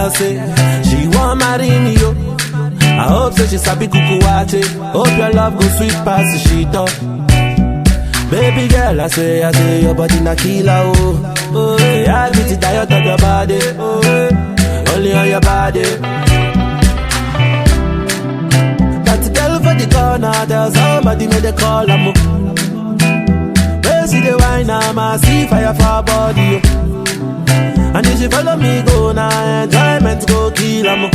girl say she want marry me, yo. I hope so she sabi kuku waakye. Hope your love go sweet past the sheet up. Baby girl, I say your body na killer, oh. Oh, yeah, I get it tired of your body, oh, only on your body. That girl for the corner, tell somebody make the call, I'm up. Where see the wine, I see fire for her body, oh. And if she follow me, go now, enjoyment go kill, I'm up.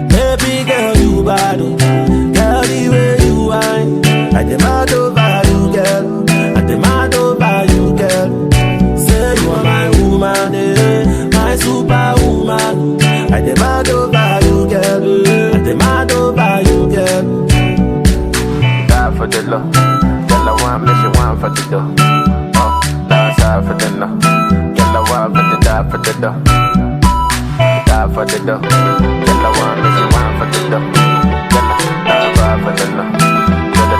Baby girl, you bad, oh. Girl, the way you whine, I demand over you, girl. I demand over you, girl. Say you are my woman, eh, my superwoman. I demand over you, girl. I demand over you, girl. Die for the love, girl. I want me, she want for the dough. Oh, die for the love, girl. I want for the die for the dough. Die for the dough, girl. I want me, she want for the dough. Girl, die for the love,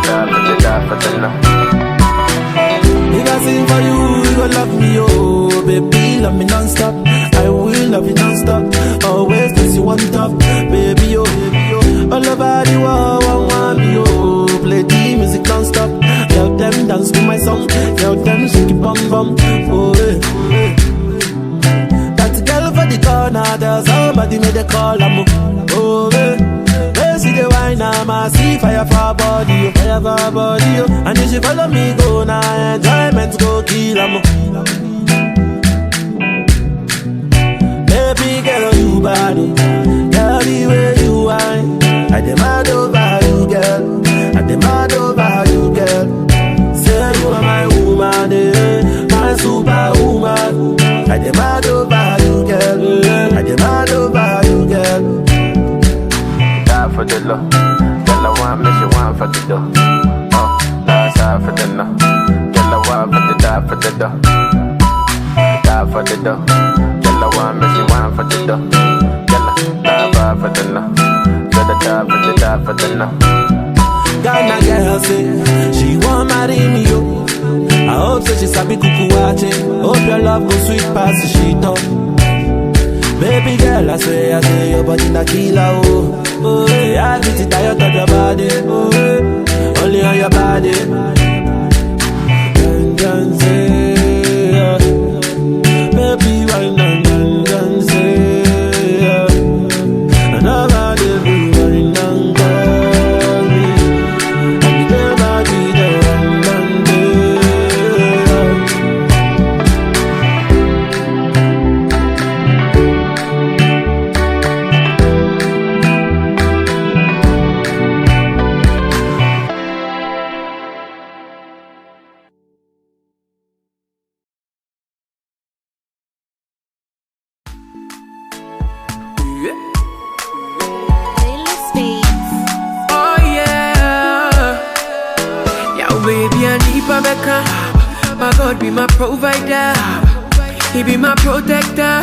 girl. Die for the love. If I sing for you, you gon' love me, oh. Baby, love me non-stop. I will love you non-stop. Always place you on top. Baby, oh, baby, oh. All over the world, want me, oh. Play the music non-stop. Tell them dance to my song. Tell them shake it bum bum. Oh, eh. That girl for the corner, tell somebody make the call, I'm up. Oh, eh. See the wine, I see fire for her body, oh. Fire for her body, oh. And if she follow me, go now, enjoyment go kill, I'm. Baby girl, you bad, oh. Girl, the way you whine, I demand over you, girl. I demand over you, girl. Say you are my woman, eh, my superwoman. I demand over you, girl. I demand over you, girl. For the love, girl, I want me, she want for the dough. Oh, die for the love, girl, I want for the die for the dough. Die for the dough, girl, I want me, she want for the dough. Girl, die for the love, girl, die for the love. Ghana girl say she want marry me, yo. I hope so she sabi kuku waakye. Hope your love go sweet past the sheet up. Baby girl, I say your body na killer, oh. Oh, yeah, I get it tired of your body, oh, only on your body. And say, yeah. Baby, why not say, yeah. And nobody be worrying and call me. And nobody there and there. My God be my provider, He be my protector.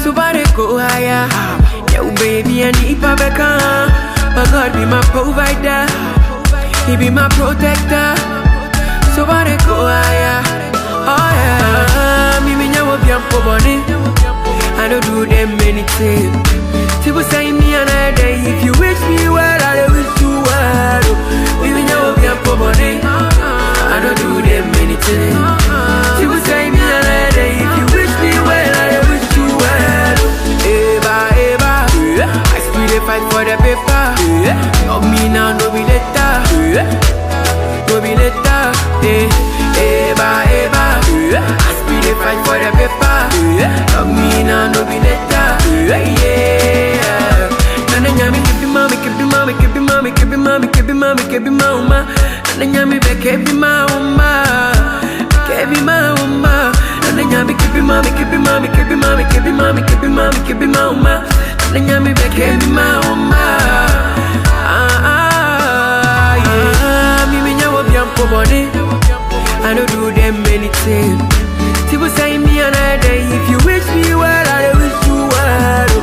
Somebody go higher. Yo baby, I need Pabeka. My God be my provider, He be my protector. Somebody go higher. Oh yeah, me nyawo biampo boni. I don't do them anything. People say me another day. If you wish me well, I wish you well. Me nyawo biampo boni. I don't do them anything. People say me another day. If you wish me well, I wish you well. Eva, Eva, I still dey fight for the paper. Love me now, no be later. No be later. Eva, Eva, I still dey fight for the paper. Love me now, no be later. Yeah. Nana nyami kebi mama, kebi mama, kebi mama, kebi mama, kebi mama, kebi mama. Nana nyami be kebi mama, kebi mama. Nana nyami kebi mama, kebi mama, kebi mama, kebi mama, kebi mama, kebi mama. Nana nyami be kebi mama. Yeah. Me nyawo biampo boni. I don't do them anything. People say me another day. If you wish me well, I wish you well.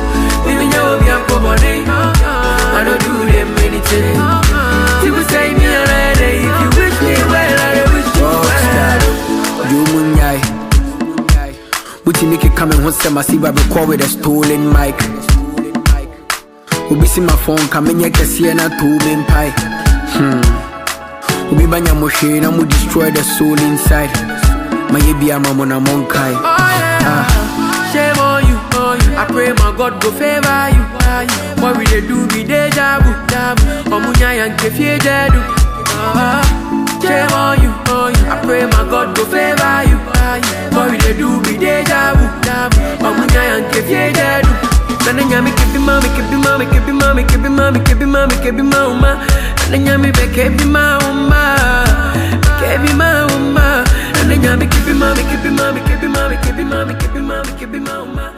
Me nyawo biampo boni. I don't do them anything. People say me another day. If you wish me well, I wish you well. You munyai, Buti make it coming home, say my see record with a stolen mic. Ubi see my phone coming here, can see na two main pie. Ubi banya moshe, na mu destroy the soul inside. My baby, I'm on a monkai. Shame on you, I pray my God go favor you. What we they do be deja vu. Omunya yang kefie dedu. Shame on you, I pray my God go favor you. What we they do be deja vu. Omunya yang kefie dedu. Nanya me kebi mama, kebi mama, kebi mama, kebi mama, kebi mama, kebi mama. Nanya me be kebi mama, kebi mama. Nanya me kebi mama, kebi mama, kebi mama, kebi mama, kebi mama, kebi mama.